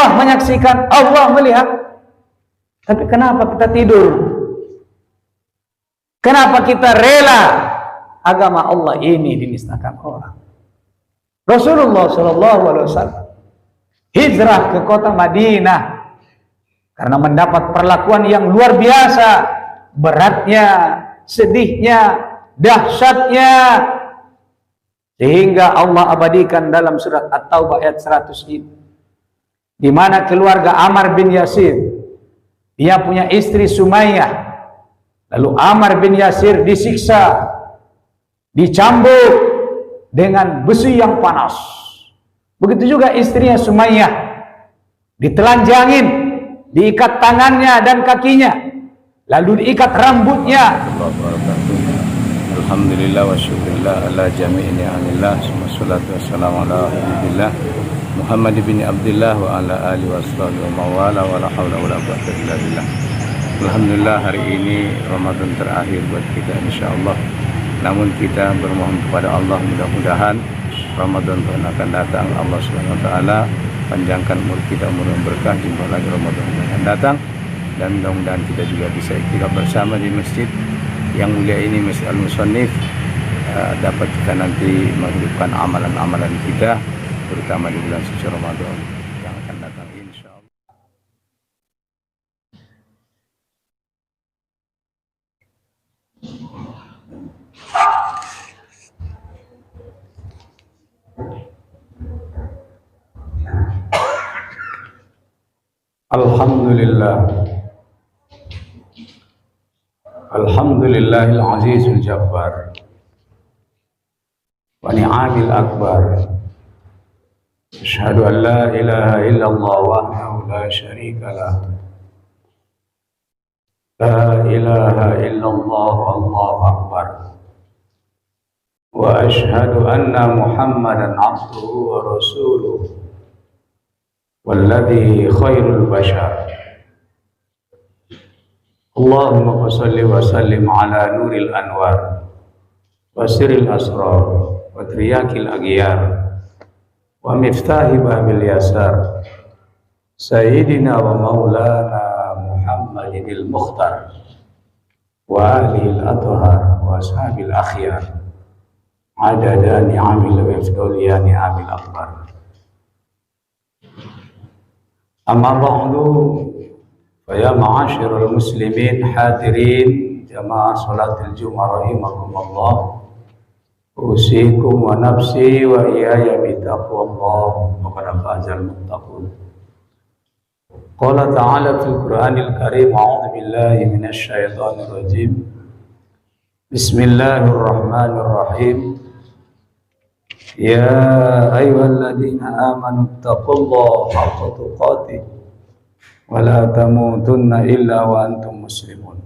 Allah menyaksikan, Allah melihat. Tapi kenapa kita tidur? Kenapa kita rela agama Allah ini dinistakan orang? Rasulullah SAW hijrah ke kota Madinah karena mendapat perlakuan yang luar biasa, beratnya, sedihnya, dahsyatnya, sehingga Allah abadikan dalam surat At-Taubah ayat 100 ini, di mana keluarga Ammar bin Yasir, dia punya istri Sumayyah, lalu Ammar bin Yasir disiksa, dicambuk dengan besi yang panas. Begitu juga istrinya Sumayyah, ditelanjangin, diikat tangannya dan kakinya, lalu diikat rambutnya. Alhamdulillah wa syukurillah ala jami'i ni'amillah, wassalatu wassalamu ala Rasulillah Muhammad bin Abdullah wa ala alihi washabihi wa mawala wa la hawla wa la quwwata illa billah. Alhamdulillah, hari ini Ramadan terakhir buat kita insyaallah. Namun kita bermohon kepada Allah, mudah-mudahan Ramadan tahun akan datang Allah Subhanahu wa taala panjangkan umur kita, umur yang berkah, jumpa lagi Ramadan yang akan datang, dan mudah-mudahan kita juga bisa iktikaf bersama di masjid yang mulia ini, Masjid Al-Musannif, dapat kita nanti menghidupkan amalan-amalan kita, terutama di bulan suci Ramadan yang akan datang insyaallah. Alhamdulillah, Alhamdulillahil azizul jabbar wa ni'amil akbar. Asyhadu an la ilaha illallah wahdahu la syarika lah. La ilaha illallah wallahu akbar. Wa asyhadu anna Muhammadan abduhu wa rasuluh walladhi khairul bashar. Allahumma salli wa sallim ala nuril anwar wa sirril asrar wa triyakil aghyar wa miftahi babil yasar sayyidina wa maulana Muhammadinil mukhtar wa alihil athhar wa ashabil akhyar adada ni'amil wa ifdoliya ni'amil akbar. Amma ba'du, ya ma'asyiral muslimin hadirin jamaah salatul Jumat rahimakumullah, usikum wa nafsi wa iyaya bitaqwallah wa qad fazal muttaqun. Qala ta'ala fil Qur'anil Karim, a'udzu billahi minasy syaithanir rajim. Bismillahirrahmanirrahim. Ya ayyuhalladzina amanu taqullaha haqqa tuqatih wa la tamutunna illa wa antum muslimun.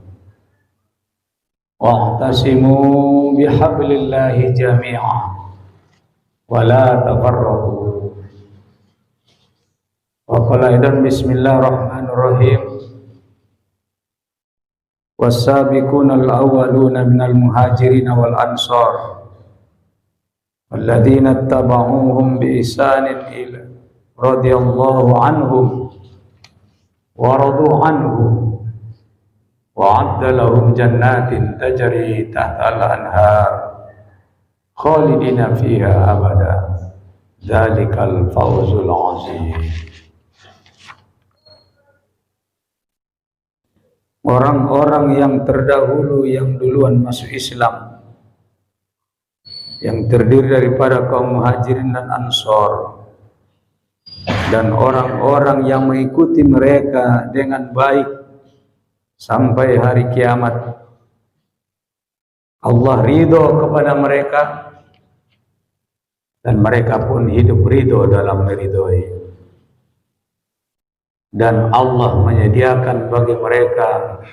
Wa'tasimu bihablillahi jami'an wa la tafarraqu. Wa qala idan bismillahirrahmanirrahim. Was-sabiquna al-awwaluna minal muhajirin wal ansar walladzina ittaba'uuhum bi ihsanin ila radhiyallahu anhum wa radu anhu wa 'adda lahum jannatin tajri tahtal anhar khalidina fiha abada dzalikal fawzul 'azim. Orang-orang yang terdahulu yang duluan masuk Islam, yang terdiri daripada kaum muhajirin dan ansor, dan orang-orang yang mengikuti mereka dengan baik sampai hari kiamat, Allah ridho kepada mereka dan mereka pun hidup ridho dalam meridhoi. Dan Allah menyediakan bagi mereka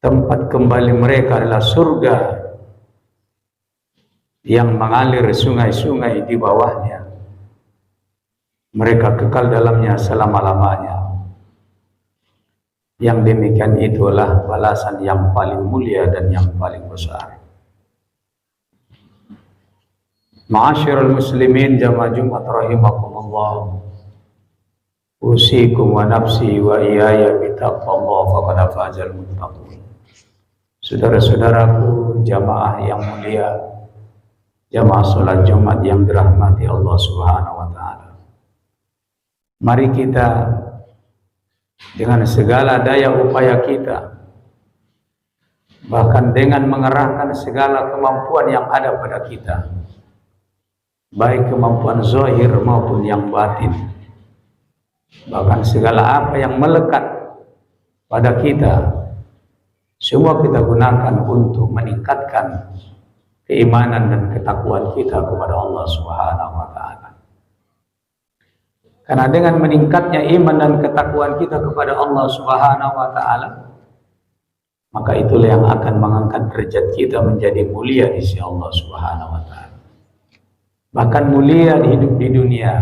tempat kembali mereka adalah surga yang mengalir sungai-sungai di bawahnya. Mereka kekal dalamnya selama-lamanya. Yang demikian itulah balasan yang paling mulia dan yang paling besar. Ma'asyiral muslimin jamaah Jumat rahimakumullah. Usikum wa nafsi wa iyaya bitaqwallah faqad fazal muttaqun. Saudara-saudaraku jamaah yang mulia, jamaah salat Jumat yang dirahmati Allah Subhanahu wa taala. Mari kita dengan segala daya upaya kita, bahkan dengan mengerahkan segala kemampuan yang ada pada kita, baik kemampuan zahir maupun yang batin, bahkan segala apa yang melekat pada kita, semua kita gunakan untuk meningkatkan keimanan dan ketakwaan kita kepada Allah Subhanahu wa taala. Karena dengan meningkatnya iman dan ketakwaan kita kepada Allah Subhanahu wa taala, maka itulah yang akan mengangkat derajat kita menjadi mulia di sisi Allah Subhanahu wa taala. Bahkan mulia di hidup di dunia,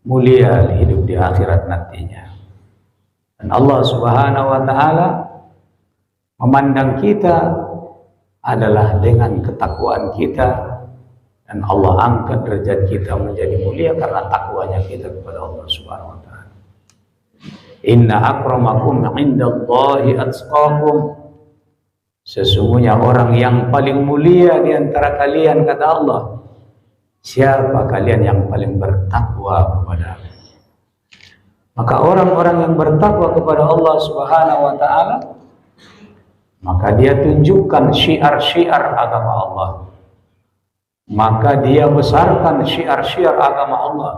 mulia di hidup di akhirat nantinya. Dan Allah Subhanahu wa taala memandang kita adalah dengan ketakwaan kita, dan Allah angkat derajat kita menjadi mulia karena takwanya kita kepada Allah Subhanahu wa taala. Inna akramakum indallahi atqakum. Sesungguhnya orang yang paling mulia di antara kalian, kata Allah, siapa kalian yang paling bertakwa kepada aku. Maka orang-orang yang bertakwa kepada Allah Subhanahu wa taala, maka dia tunjukkan syiar-syiar agama Allah, maka dia besarkan syiar-syiar agama Allah.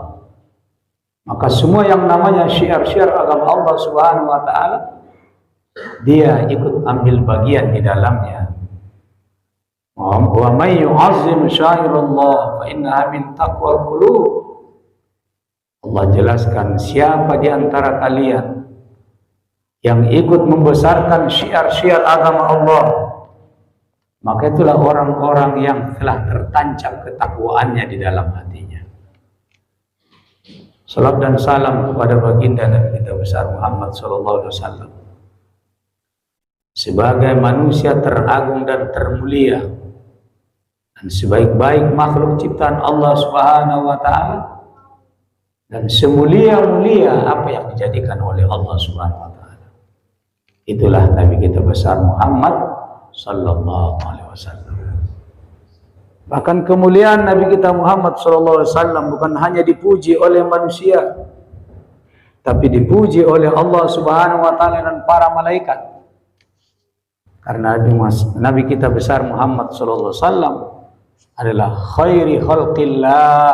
Maka semua yang namanya syiar-syiar agama Allah Subhanahu wa taala, dia ikut ambil bagian di dalamnya. Wa may yu'azzim syairallah fa innaha min taqwal qulub. Allah jelaskan, siapa di antara kalian yang ikut membesarkan syiar-syiar agama Allah, maka itulah orang-orang yang telah tertancap ketakwaannya di dalam hatinya. Salam dan salam kepada baginda Nabi kita besar Muhammad sallallahu alaihi wasallam, sebagai manusia teragung dan termulia, dan sebaik-baik makhluk ciptaan Allah Subhanahu wa taala, dan semulia-mulia apa yang dijadikan oleh Allah Subhanahu wa taala. Itulah Nabi kita besar Muhammad sallallahu alaihi wasallam. Bahkan kemuliaan Nabi kita Muhammad sallallahu alaihi wasallam bukan hanya dipuji oleh manusia, tapi dipuji oleh Allah Subhanahu wa taala dan para malaikat. Karena Nabi kita besar Muhammad sallallahu alaihi wasallam adalah khairi khalqillah,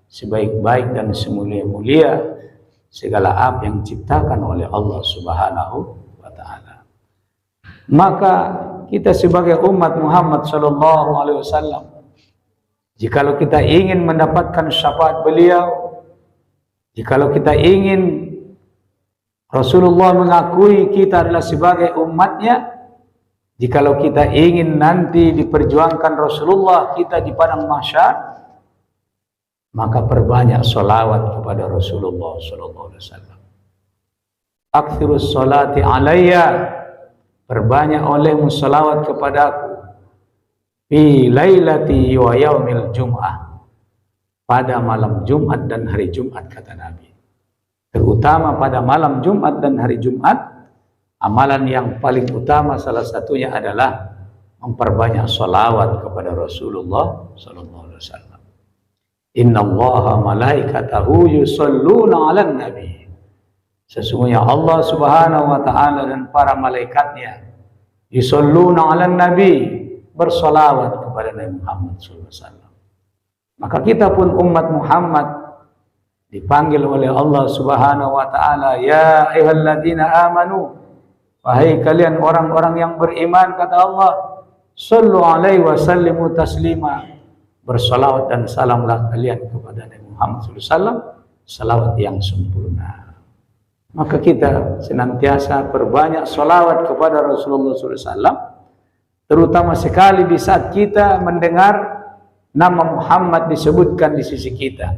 sebaik-baik dan semulia-mulia segala apa yang diciptakan oleh Allah Subhanahu wa taala. Maka kita sebagai umat Muhammad sallallahu alaihi wasallam, jikalau kita ingin mendapatkan syafaat beliau, jikalau kita ingin Rasulullah mengakui kita adalah sebagai umatnya, jikalau kita ingin nanti diperjuangkan Rasulullah kita di padang mahsyar, maka perbanyak salawat kepada Rasulullah sallallahu alaihi wasallam. Aktsirus salati alayya, perbanyak olehmu salawat kepadaku, fi lailati wa yaumil jum'ah, pada malam Jumat dan hari Jumat, kata Nabi. Terutama pada malam Jumat dan hari Jumat, amalan yang paling utama salah satunya adalah memperbanyak salawat kepada Rasulullah sallallahu alaihi wasallam. Innallaha malaikatahu yusholluna 'alan nabi. Sesungguhnya Allah Subhanahu wa taala dan para malaikatnya yusholluna 'alan nabi, bersolawat kepada Nabi Muhammad sallallahu alaihi wasallam. Maka kita pun umat Muhammad dipanggil oleh Allah Subhanahu wa taala, ya ayyuhalladzina amanu, wahai kalian orang-orang yang beriman, kata Allah, sallu alaihi wa sallimu taslima, bersolawat dan salamlah kalian kepada Nabi Muhammad sallallahu alaihi wasallam salawat yang sempurna. Maka kita senantiasa perbanyak salawat kepada Rasulullah SAW, terutama sekali di saat kita mendengar nama Muhammad disebutkan di sisi kita.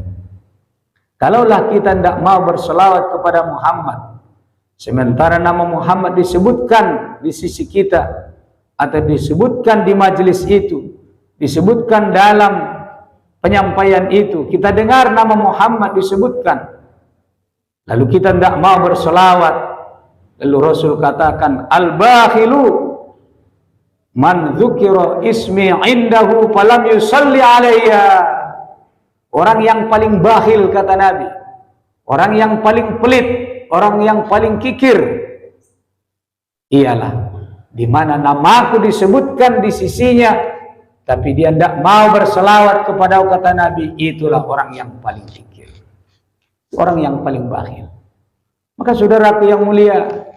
Kalaulah kita tidak mau bersalawat kepada Muhammad, sementara nama Muhammad disebutkan di sisi kita, atau disebutkan di majelis itu, disebutkan dalam penyampaian itu, kita dengar nama Muhammad disebutkan, Lalu kita tidak mau berselawat. Lalu Rasul katakan, al-bakhilu man dzukira ismi indahu falam yusalli alayya. Orang yang paling bakhil, kata Nabi, orang yang paling pelit, orang yang paling kikir, ialah di mana namaku disebutkan di sisinya, tapi dia tidak mau berselawat kepada, kata Nabi, itulah orang yang paling kikir, orang yang paling bakhil. Maka saudaraku yang mulia,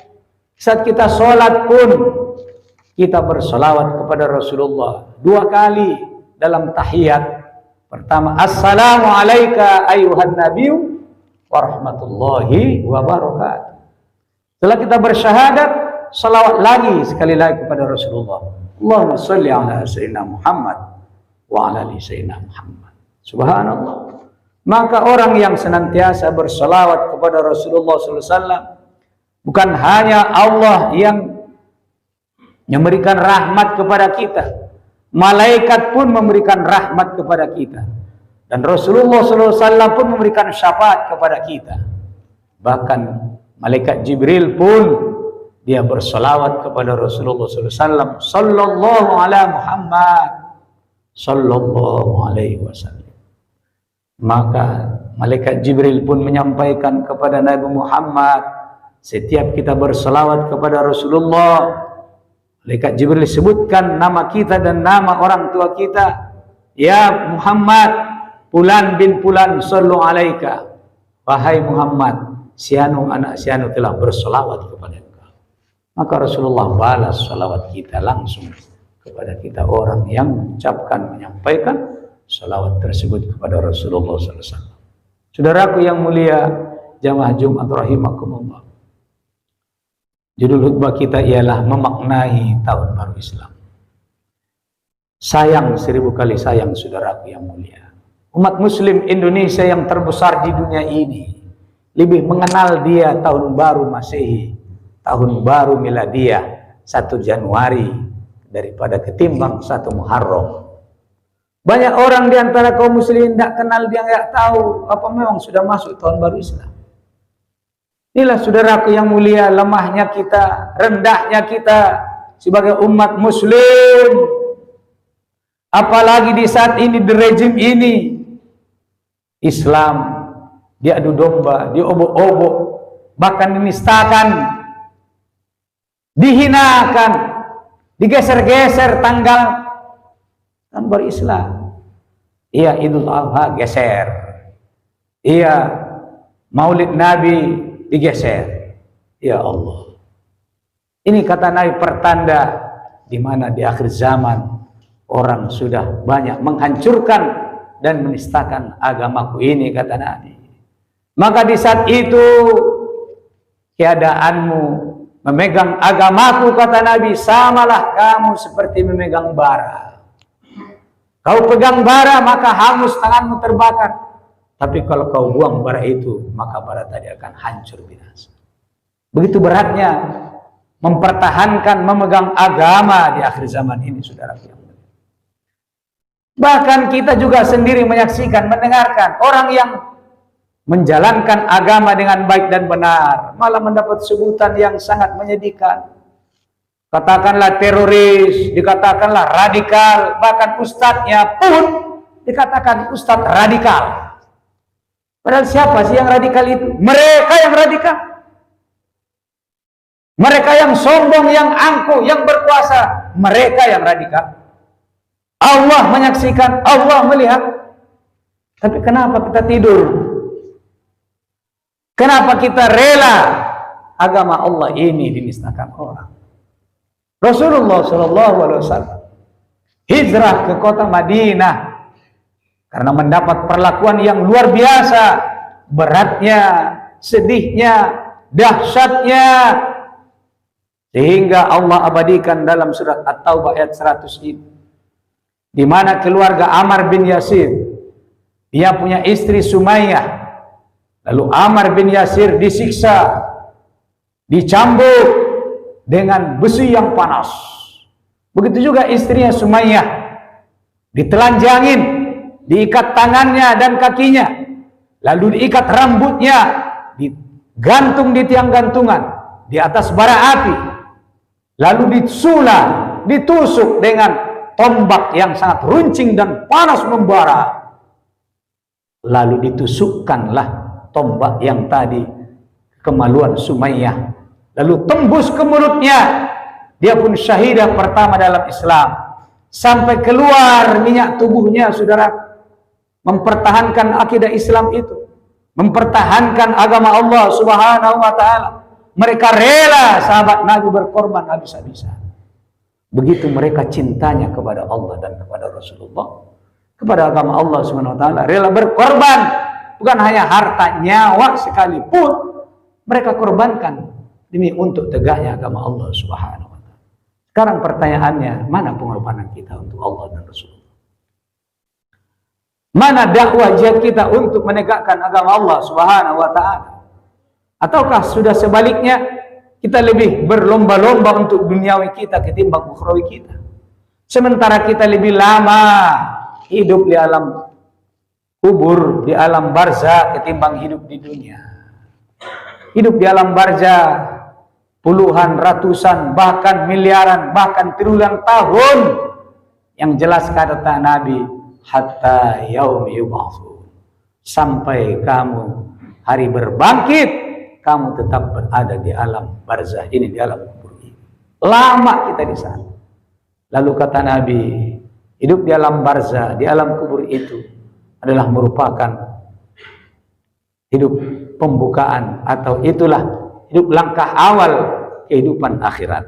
saat kita sholat pun kita berselawat kepada Rasulullah 2 kali dalam tahiyat. Pertama, assalamu alayka ayyuhan nabiyyu wa rahmatullahi wa barakatuh. Setelah kita bersyahadat, salawat lagi sekali lagi kepada Rasulullah. Allahumma salli ala sayyidina Muhammad wa ala ali sayyidina Muhammad. Subhanallah. Maka orang yang senantiasa berselawat kepada Rasulullah SAW, bukan hanya Allah yang memberikan rahmat kepada kita, malaikat pun memberikan rahmat kepada kita, dan Rasulullah SAW pun memberikan syafaat kepada kita. Bahkan malaikat Jibril pun dia berselawat kepada Rasulullah SAW, sallallahu ala Muhammad, sallallahu alaihi wasallam. Maka malaikat Jibril pun menyampaikan kepada Nabi Muhammad, setiap kita berselawat kepada Rasulullah, malaikat Jibril sebutkan nama kita dan nama orang tua kita. Ya Muhammad, Fulan bin Fulan sallu alaika. Wahai Muhammad, sianu anak sianu telah berselawat kepada engkau. Maka Rasulullah balas salawat kita langsung kepada kita, orang yang mengucapkan, menyampaikan salawat tersebut kepada Rasulullah SAW. Saudaraku yang mulia, jamaah Jumat rahimakumullah. Judul khutbah kita ialah memaknai tahun baru Islam. Sayang 1000 kali sayang, saudaraku yang mulia, umat muslim Indonesia yang terbesar di dunia ini lebih mengenal dia tahun baru Masehi, tahun baru Miladiah 1 Januari daripada ketimbang 1 Muharram. Banyak orang di antara kaum muslimin tidak kenal, dia nggak tahu apa memang sudah masuk tahun baru Islam. Inilah saudaraku yang mulia, lemahnya kita, rendahnya kita sebagai umat muslim. Apalagi di saat ini, di rejim ini, Islam diadu domba, diobok-obok, bahkan dinistakan, dihinakan, digeser-geser tanggal tahun baru Islam. Iya Idul Adha geser, iya Maulid Nabi digeser. Ya Allah, ini kata Nabi pertanda di mana di akhir zaman orang sudah banyak menghancurkan dan menistakan agamaku ini, kata Nabi. Maka di saat itu keadaanmu memegang agamaku, kata Nabi, samalah kamu seperti memegang bara. Kau pegang bara maka hangus tanganmu terbakar. Tapi kalau kau buang bara itu, maka bara tadi akan hancur binasa. Begitu beratnya mempertahankan, memegang agama di akhir zaman ini, saudara. Bahkan kita juga sendiri menyaksikan, mendengarkan orang yang menjalankan agama dengan baik dan benar malah mendapat sebutan yang sangat menyedihkan. Katakanlah teroris, dikatakanlah radikal, bahkan ustadznya pun dikatakan ustadz radikal. Padahal siapa sih yang radikal itu? Mereka yang radikal. Mereka yang sombong, yang angkuh, yang berkuasa, mereka yang radikal. Allah menyaksikan, Allah melihat. Tapi kenapa kita tidur? Kenapa kita rela agama Allah ini dinistakan orang? Rasulullah SAW hijrah ke kota Madinah karena mendapat perlakuan yang luar biasa, beratnya, sedihnya, dahsyatnya, sehingga Allah abadikan dalam surat At-Taubah ayat 100 ini, di mana keluarga Ammar bin Yasir, dia punya istri Sumayyah, lalu Ammar bin Yasir disiksa, dicambuk dengan besi yang panas. Begitu juga istrinya Sumayyah, ditelanjangin, diikat tangannya dan kakinya, lalu diikat rambutnya, gantung di tiang gantungan di atas bara api, lalu ditusuk dengan tombak yang sangat runcing dan panas membara, lalu ditusukkanlah tombak yang tadi kemaluan Sumayyah, lalu tembus ke mulutnya. Dia pun syahidah pertama dalam Islam, sampai keluar minyak tubuhnya, saudara, mempertahankan akidah Islam itu, mempertahankan agama Allah Subhanahu wa ta'ala. Mereka rela sahabat Nabi berkorban habis-habisan. Begitu mereka cintanya kepada Allah dan kepada Rasulullah, kepada agama Allah Subhanahu wa ta'ala, rela berkorban, bukan hanya harta, nyawa sekalipun mereka korbankan demi untuk tegaknya agama Allah Subhanahu wa ta'ala. Sekarang pertanyaannya, mana pengorbanan kita untuk Allah dan Rasulullah? Mana dakwah jihad kita untuk menegakkan agama Allah Subhanahu wa ta'ala? Ataukah sudah sebaliknya, kita lebih berlomba-lomba untuk duniawi kita ketimbang ukhrawi kita? Sementara kita lebih lama hidup di alam kubur, di alam barzah ketimbang hidup di dunia. Hidup di alam barzah puluhan, ratusan, bahkan miliaran, bahkan triliunan tahun. Yang jelas kata Nabi, hatta yaumi yub'atsun, sampai kamu hari berbangkit, kamu tetap berada di alam barzah ini, di alam kubur ini. Lama kita di sana. Lalu kata Nabi, hidup di alam barzah, di alam kubur itu adalah merupakan hidup pembukaan, atau itulah hidup langkah awal kehidupan akhirat.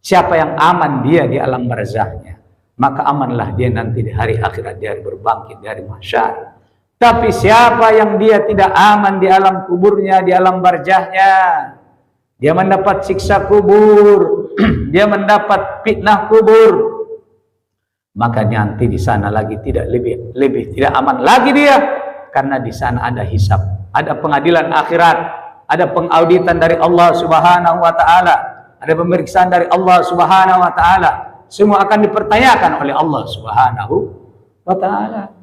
Siapa yang aman dia di alam barzahnya, maka amanlah dia nanti di hari akhirat, di hari berbangkit, di hari mahsyar. Tapi siapa yang dia tidak aman di alam kuburnya, di alam barzahnya, dia mendapat siksa kubur, dia mendapat fitnah kubur, maka nanti di sana lagi tidak lebih tidak aman lagi dia, karena di sana ada hisab, ada pengadilan akhirat, ada pengauditan dari Allah Subhanahu wa ta'ala, ada pemeriksaan dari Allah Subhanahu wa ta'ala. Semua akan dipertanyakan oleh Allah Subhanahu wa ta'ala.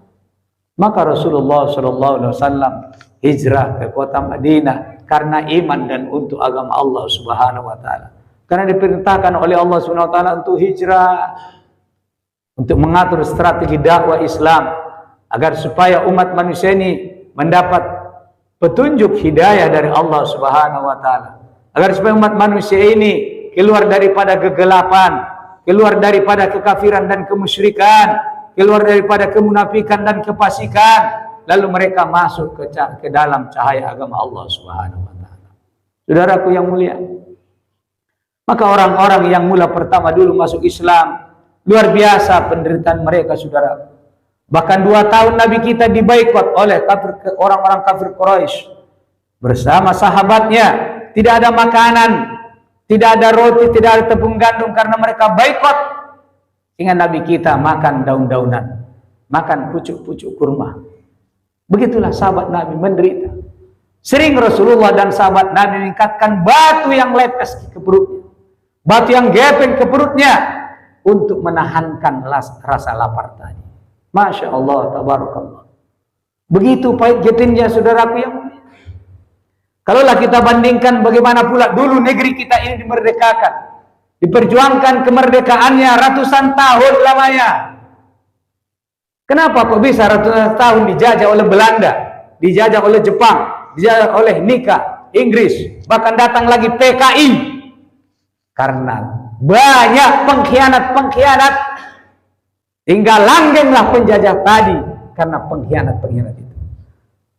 Maka Rasulullah SAW hijrah ke kota Madinah karena iman dan untuk agama Allah Subhanahu wa ta'ala. Karena diperintahkan oleh Allah Subhanahu wa ta'ala untuk hijrah, untuk mengatur strategi dakwah Islam, agar supaya umat manusia ini mendapat petunjuk hidayah dari Allah Subhanahu wa ta'ala, agar supaya umat manusia ini keluar daripada kegelapan, keluar daripada kekafiran dan kemusyrikan, keluar daripada kemunafikan dan kefasikan, lalu mereka masuk ke dalam cahaya agama Allah Subhanahu wa ta'ala. Saudaraku yang mulia, maka orang-orang yang mula pertama dulu masuk Islam, luar biasa penderitaan mereka, saudara. Bahkan 2 tahun Nabi kita dibaikot oleh orang-orang kafir Quraisy bersama sahabatnya. Tidak ada makanan, tidak ada roti, tidak ada tepung gandum, karena mereka baikot. Sehingga Nabi kita makan daun-daunan, makan pucuk-pucuk kurma. Begitulah sahabat Nabi menderita. Sering Rasulullah dan sahabat Nabi meningkatkan batu yang lepes ke perutnya, batu yang gepeng ke perutnya, untuk menahankan rasa lapar tadi. Masya Allah, tabarakallah. Begitu pahit getihnya, saudaraku yang mulia. Kalaulah kita bandingkan bagaimana pula dulu negeri kita ini dimerdekakan, diperjuangkan kemerdekaannya ratusan tahun lamanya. Kenapa kok bisa ratusan tahun dijajah oleh Belanda, dijajah oleh Jepang, dijajah oleh Nika, Inggris, bahkan datang lagi PKI? Karena banyak pengkhianat-pengkhianat. Hingga langgenglah penjajah tadi karena pengkhianat-pengkhianat itu.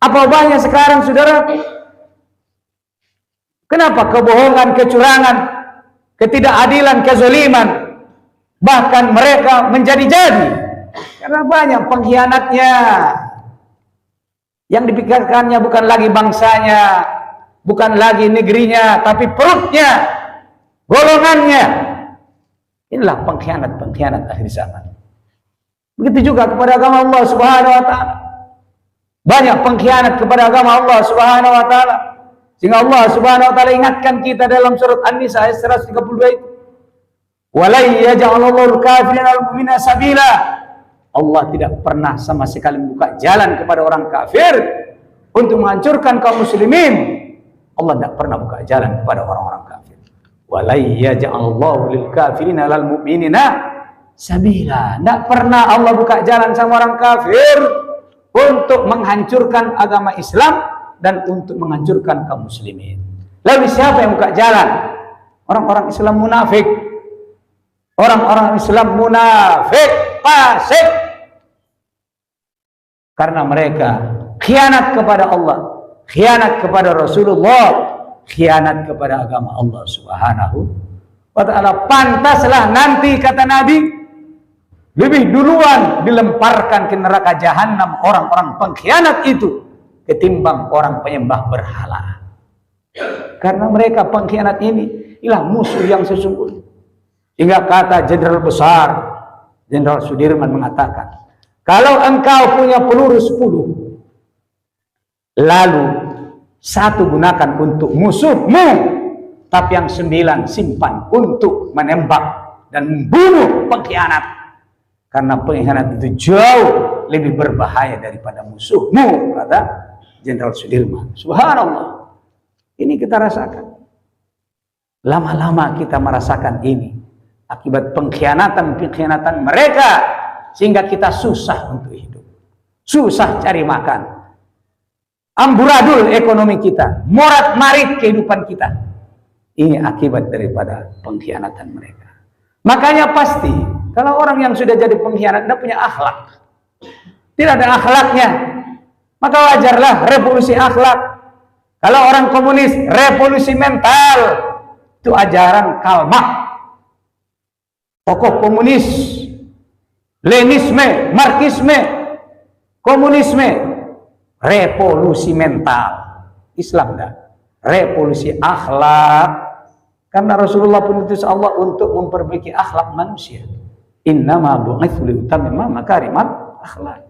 Apa banyak sekarang, saudara? Kenapa kebohongan, kecurangan, ketidakadilan, kezaliman, bahkan mereka menjadi-jadi? Karena banyak pengkhianatnya. Yang dipikirkannya bukan lagi bangsanya, bukan lagi negerinya, tapi perutnya, golongannya. Inilah pengkhianat-pengkhianat akhir zaman. Begitu juga kepada agama Allah Subhanahu wa ta'ala. Banyak pengkhianat kepada agama Allah Subhanahu wa ta'ala. Sehingga Allah Subhanahu wa ta'ala ingatkan kita dalam surat An-Nisa ayat 132 itu. Walai yaj'alallahu al-kafirin al-mu'mina sabila. Allah tidak pernah sama sekali membuka jalan kepada orang kafir untuk menghancurkan kaum muslimin. Allah tidak pernah buka jalan kepada orang-orang kafir. Walai yaj'alallahu lil kafirina lal mu'minina sabila. Tidak pernah Allah buka jalan sama orang kafir untuk menghancurkan agama Islam dan untuk menghancurkan kaum muslimin. Lalu siapa yang buka jalan? Orang-orang Islam munafik. Orang-orang Islam munafik, fasik. Karena mereka khianat kepada Allah, khianat kepada Rasulullah, khianat kepada agama Allah Subhanahu wa ta'ala. Pantaslah nanti, kata Nabi, lebih duluan dilemparkan ke neraka jahanam orang-orang pengkhianat itu ketimbang orang penyembah berhala. Karena mereka pengkhianat ini ialah musuh yang sesungguhnya. Hingga kata Jenderal Besar, Jenderal Sudirman mengatakan, kalau engkau punya peluru 10, lalu 1 gunakan untuk musuhmu, tapi yang 9 simpan untuk menembak dan membunuh pengkhianat. Karena pengkhianat itu jauh lebih berbahaya daripada musuhmu, kata Jenderal Sudirman. Subhanallah. Ini kita rasakan. Lama-lama kita merasakan ini. Akibat pengkhianatan mereka, sehingga kita susah untuk hidup, susah cari makan, amburadul ekonomi kita, morat-marit kehidupan kita. Ini akibat daripada pengkhianatan mereka. Makanya pasti kalau orang yang sudah jadi pengkhianat tidak punya akhlak, tidak ada akhlaknya, maka wajarlah revolusi akhlak. Kalau orang komunis, revolusi mental, itu ajaran Karl Marx, tokoh komunis, Lenisme, Marxisme, komunisme, revolusi mental. Islam dah, revolusi akhlak. Karena Rasulullah pun diutus Allah untuk memperbaiki akhlak manusia. Innama bu'itsu liutammima makarimal akhlak.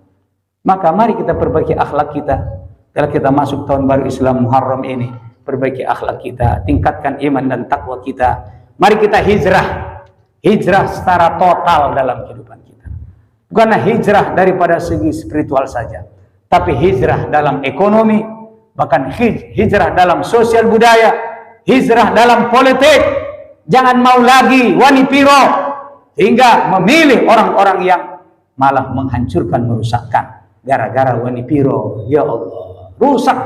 Maka mari kita perbaiki akhlak kita. Kalau kita masuk tahun baru Islam Muharram ini, perbaiki akhlak kita, tingkatkan iman dan takwa kita. Mari kita hijrah secara total dalam kehidupan kita. Bukanlah hijrah daripada segi spiritual saja, tapi hijrah dalam ekonomi, bahkan hijrah dalam sosial budaya, hijrah dalam politik. Jangan mau lagi wanipiro, hingga memilih orang-orang yang malah menghancurkan, merusakkan. Gara-gara wanipiro, ya Allah, rusak.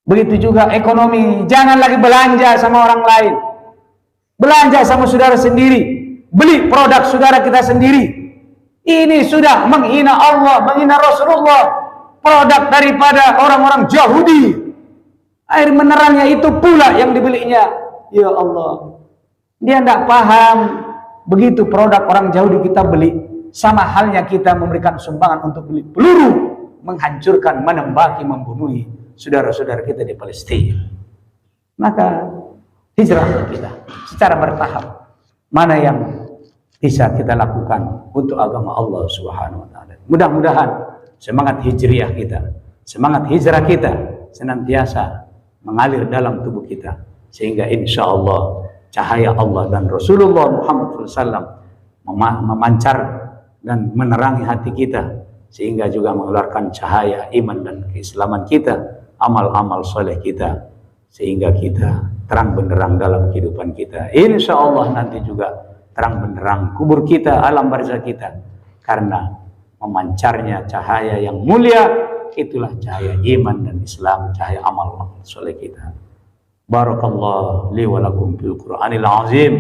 Begitu juga ekonomi. Jangan lagi belanja sama orang lain, belanja sama saudara sendiri, beli produk saudara kita sendiri. Ini sudah menghina Allah, menghina Rasulullah, produk daripada orang-orang Yahudi. Air mineralnya itu pula yang dibelinya. Ya Allah, dia tidak paham. Begitu produk orang Yahudi kita beli, sama halnya kita memberikan sumbangan untuk beli peluru, menghancurkan, menembaki, membunuh saudara-saudara kita di Palestina. Maka hijrah kita secara bertahap. Mana yang bisa kita lakukan untuk agama Allah Subhanahu wa taala. Mudah-mudahan semangat hijriah kita, semangat hijrah kita senantiasa mengalir dalam tubuh kita, sehingga insya Allah cahaya Allah dan Rasulullah Muhammad SAW memancar dan menerangi hati kita, sehingga juga mengeluarkan cahaya iman dan keislaman kita, amal-amal soleh kita, sehingga kita terang benderang dalam kehidupan kita. Insya Allah nanti juga terang benderang kubur kita, alam barzah kita, karena memancarnya cahaya yang mulia, itulah cahaya iman dan Islam, cahaya amal soleh kita. Barakallahu li wa lakum fil Qur'anil azim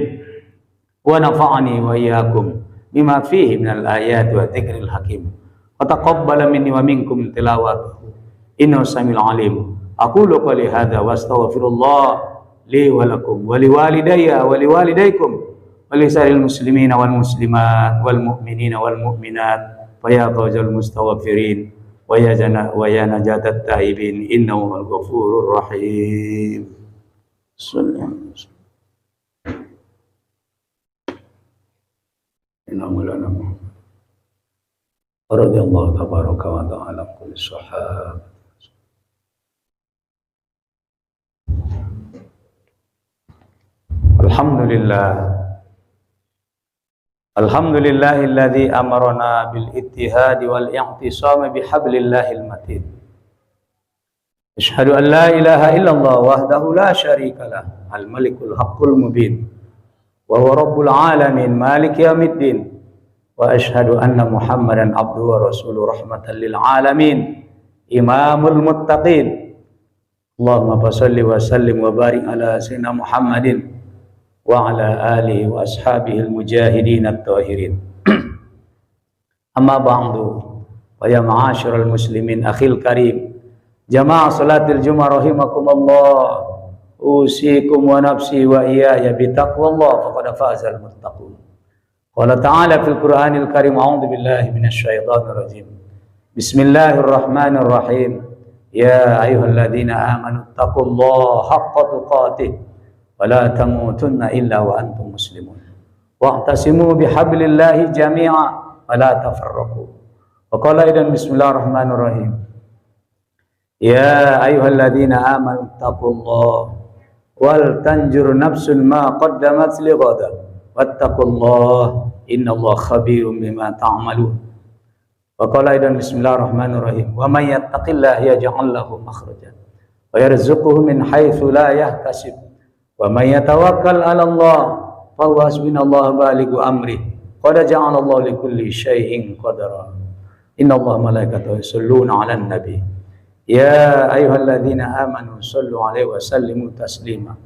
wa nafa'ani wa iyyakum bima fihi minal ayati wa dzikril hakim. Wa taqabbala minni wa minkum tilawatahu innahu samiul alim. Aqulu qouli hadza wa astaghfirullah li wa lakum wa liwalidayya wa liwalidaykum wa lisa'il muslimina wal muslimat wal mu'minina wal mu'minat wa ya fawzal mustaghfirin wa ya najatat taibin innahu al ghafurur rahim. Sallallahu Inna radhiyallahu tabaraka wa ta'ala kulli sahab. Alhamdulillahilladzi amarna bil ittihadi wal i'tisami bihablillahil matin Asyhadu an la ilaha illallah wahdahu la syarika lah, al-malikul haqqul mubin, wa huwa rabbul alamin, maliki yaumiddin, wa asyhadu anna Muhammadan abduhu wa rasuluhu rahmatan lil alamin, imamul muttaqin. Allahumma shalli wa sallim wa barik ala sayyidina Muhammadin wa ala alihi wa ashabihi al-mujahidin at-tahirin. Amma ba'du, wa ya ma'asyiral muslimin akhil karim, jamaah salatil jumat rahimakumullah, usikum wa nafsi wa iyaya bitaqwallah faqad fazal muttaqun. Qala ta'ala fil Qur'anil Karim, a'udzu billahi minasy syaithanir rajim. Bismillahirrahmanirrahim. Ya ayyuhalladzina amanu taqullaha haqqa tuqatih wa la tamutunna illa wa antum muslimun. Wa'tasimu bihablillahi jami'a wa la tafarraqu. Wa qala aidan bismillahirrahmanirrahim. Ya ayyuhalladzina amanu taqullaha wal tanjur nafsun ma qaddamat lighad wattaqullaha innallaha khabirum bima ta'malun. Wa qala aidan bismillahirrahmanirrahim. Wa may yattaqillaha yaj'al lahu makhrajan wa yarzuqhu min haitsu la yahtasib wa may yatawakkal 'ala Allah fa huwa hasbunallahu balighu amri qad ja'ala Allahu likulli syai'in qadara. Innallaha malaikatahu yusholluna 'alan nabi ya ayyuhalladzina amanu shallu 'alaihi wa sallimu taslima.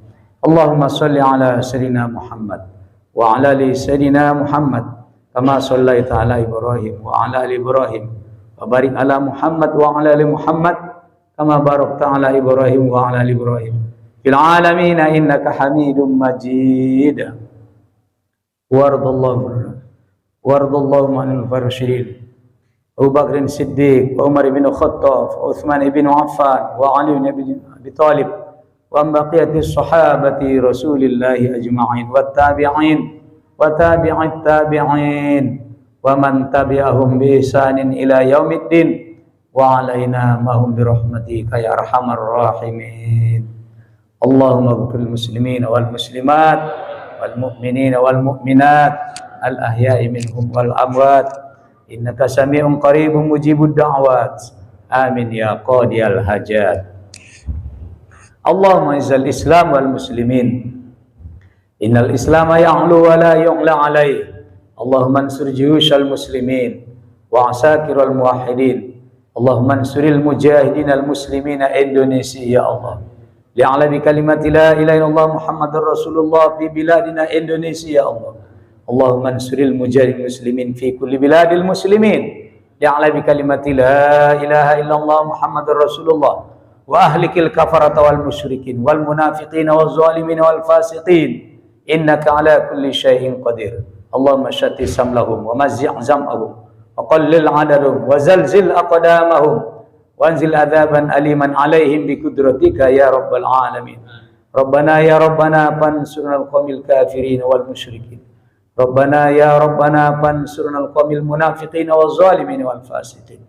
Allahumma shalli 'ala sayyidina Muhammad wa 'ala ali sayyidina Muhammad kama shallaita 'ala Ibrahim wa 'ala ali Ibrahim wa barik 'ala Muhammad wa 'ala ali Muhammad kama barakta 'ala Ibrahim wa 'ala ali Ibrahim fil 'alamin innaka Hamidum Majid. Wardallahu 'anil farshirin Abu Bakr Siddiq wa Umar bin Khattab wa Uthman bin Affan wa Ali bin Abi Talib wa baqiyati sahabati Rasulillahi ajma'in wa tabi'in wa tabi'it tabi'in wa man tabi'ahum bi ihsanin ila yaumiddin wa alaina mahum bi rahmatika ya arhamar rahimin. Allahumma ighfir lil muslimin wal muslimat wal mu'minin wal mu'minat al ahya'i minhum wal amwat innaka sami'un qaribun mujibud da'wat. Amin ya qadiyal hajat. Allahumma izzil islam wal muslimin, innal islama ya'lu wa la yu'la alaih. Allahumma ansur juyushal muslimin wa asakirul muwahhidin. Allahumma ansuril mujahidin al muslimina Indonesia ya Allah. Li'ala bi kalimati la ilaha illallah Muhammadur Rasulullah fi biladina Indonesia ya Allah. Allahumma ansuril mujahidin muslimin fi kulli biladil muslimin. Li'ala bi kalimati la ilaha illallah Muhammadur Rasulullah wa ahlikil kafarata wal musyrikin wal munafiqin wal zalimin wal fasiqin. Innaka ala kulli syai'in qadir. Allahumma syatti samlahum wa mazzi' zam'ahum wa qallil adadahum wa zalzil aqdamahum wa anzil adzaban aliman alaihim bi qudratika ya rabbal alamin. Rabbana ya rabbana fansurna al-qawmil kafirin wal musyrikin. Rabbana ya rabbana fansurna al-qawmil munafiqin wal zalimin wal fasiqin.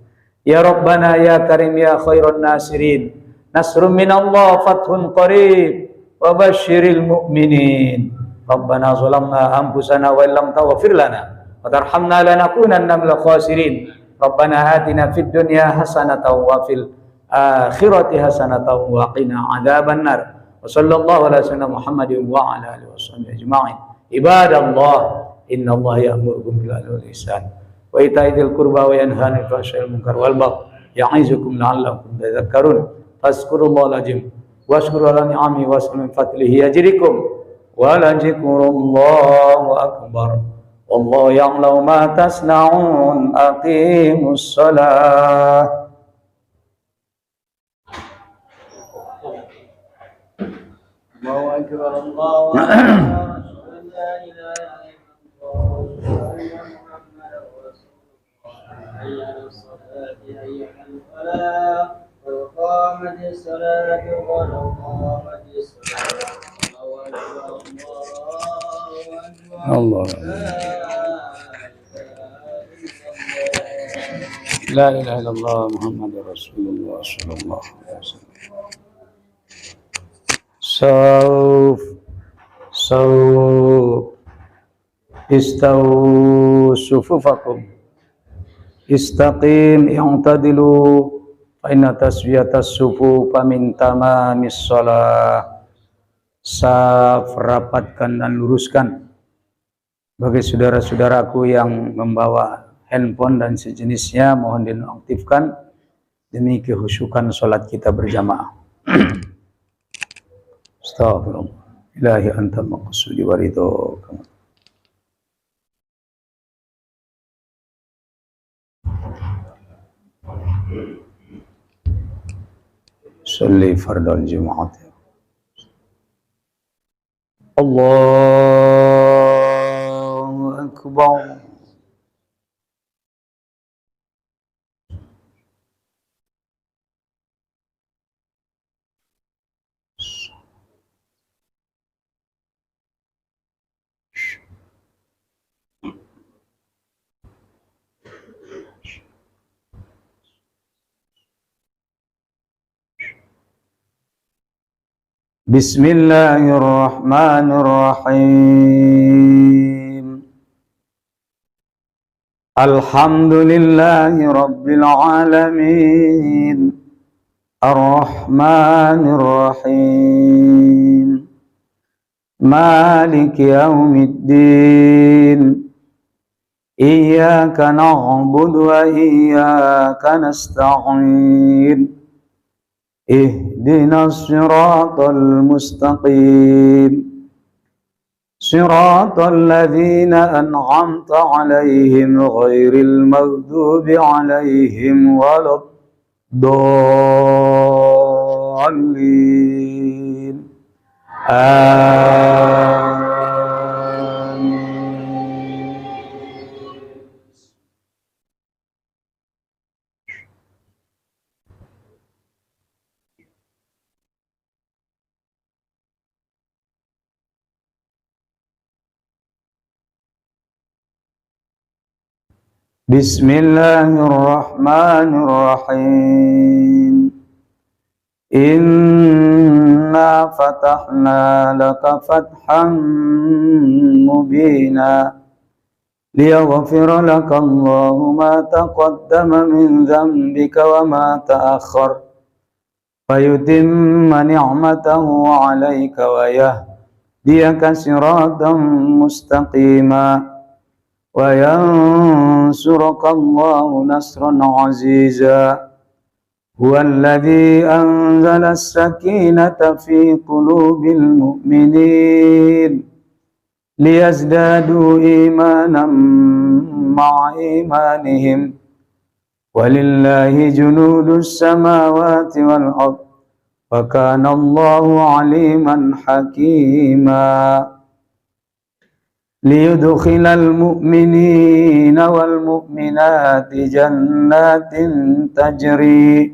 Ya rabbana ya karim ya khairan nasirin. Nasrun minallah fathun qarib wa basyiril mu'minin. Rabbana zalamna anfusana wa illam taghfir lana wa tarhamna lanakunanna minal khasirin. Rabbana atina fid dunya hasanatan wa fil akhirati hasanatan wa qina adzaban nar. Wa sallallahu ala sayyidina Muhammadin wa ala alihi washabbihi ajma'in. Ibadallah, innallaha ya'murukum bil 'adli wal ihsan wa ita'i dzil qurba wa yanha 'anil fahsya'i wal munkar wal baghi ya'izukum la'allakum tadhakkarun. Fazkurullahal azim washkuru ala ni'amihi was'alu min fadlihi yajrikum wa la zikrullahi akbar. Wallahu ya'lamu ma tasna'un. Aqimus shalah. Allahu akbar, Allahu akbar. La ilaha illallah. Muhammadur Rasulullah. Hayya 'alas salati, hayya 'alal falah. Qad qamatis salatu, qad qamatis salat. Allahu akbar, Allahu akbar. Allah. La ilaha illallah Muhammadur Rasulullah sallallahu alaihi wasallam. Sauf istaw sufufakum istaqim i'tadilu fa inna taswiyatas sufufa min tamamis shalah. Saf, rapatkan dan luruskan. Bagi saudara-saudaraku yang membawa handphone dan sejenisnya, mohon dinonaktifkan demi kehusukan salat kita berjamaah. Astagfirullah. Ilahi anta maqsudi wa ridhaka. Salli fardal Jumu'at. Allahu Akbar. Bismillahirrahmanirrahim. Alhamdulillahi rabbil alamin. Ar-Rahmanir-Rahim. Maliki yaumiddin. Iyyaka na'budu wa iyyaka nasta'in. Ihdinas siratal mustaqim. Siratal ladzina an'amta 'alaihim ghairil maghdubi 'alaihim waladdallin. Amin. Bismillahirrahmanirrahim. Inna fatahna laka fathan mubina liyaghfira laka Allahu ma taqaddama min dhanbika wa ma ta'akhkhar fayutimma ni'matahu 'alaika wa yahdiyaka siratan mustaqima wa yansuraka Allahu nasran 'aziza. Huwallazi anzala as-sakinata fi qulubil mu'minin liyazdadu imanan ma'a imanihim walillahi junudus samawati wal ardh wa kana Allahu 'aliman hakima. Liyudkhilal mu'minina wal mu'minati jannatin tajri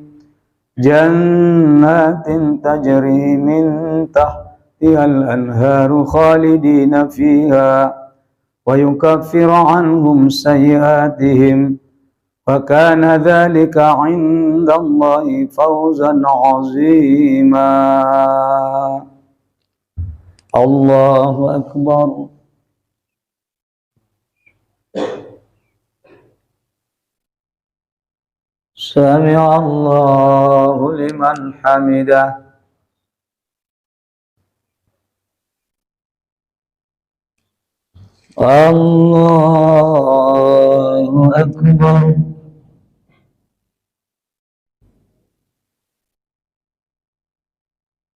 min tahtihal anharu khalidina fiha wa yukaffiru anhum sayyi'atihim wa kana dhalika 'inda Allahi fawzan 'azima. Allahu Akbar. Sami'allahu liman hamidah. Allahu Akbar.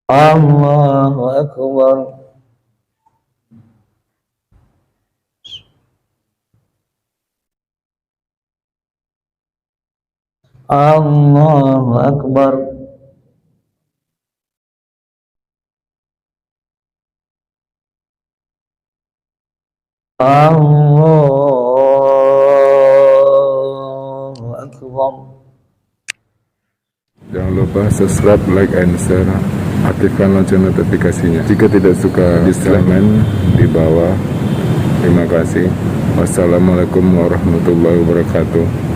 Allahu Akbar. Allahu Akbar. Allahu Akbar. Jangan lupa subscribe, like, and share. Aktifkan lonceng notifikasinya. Jika tidak suka, disclaimer di bawah. Terima kasih. Wassalamualaikum warahmatullahi wabarakatuh.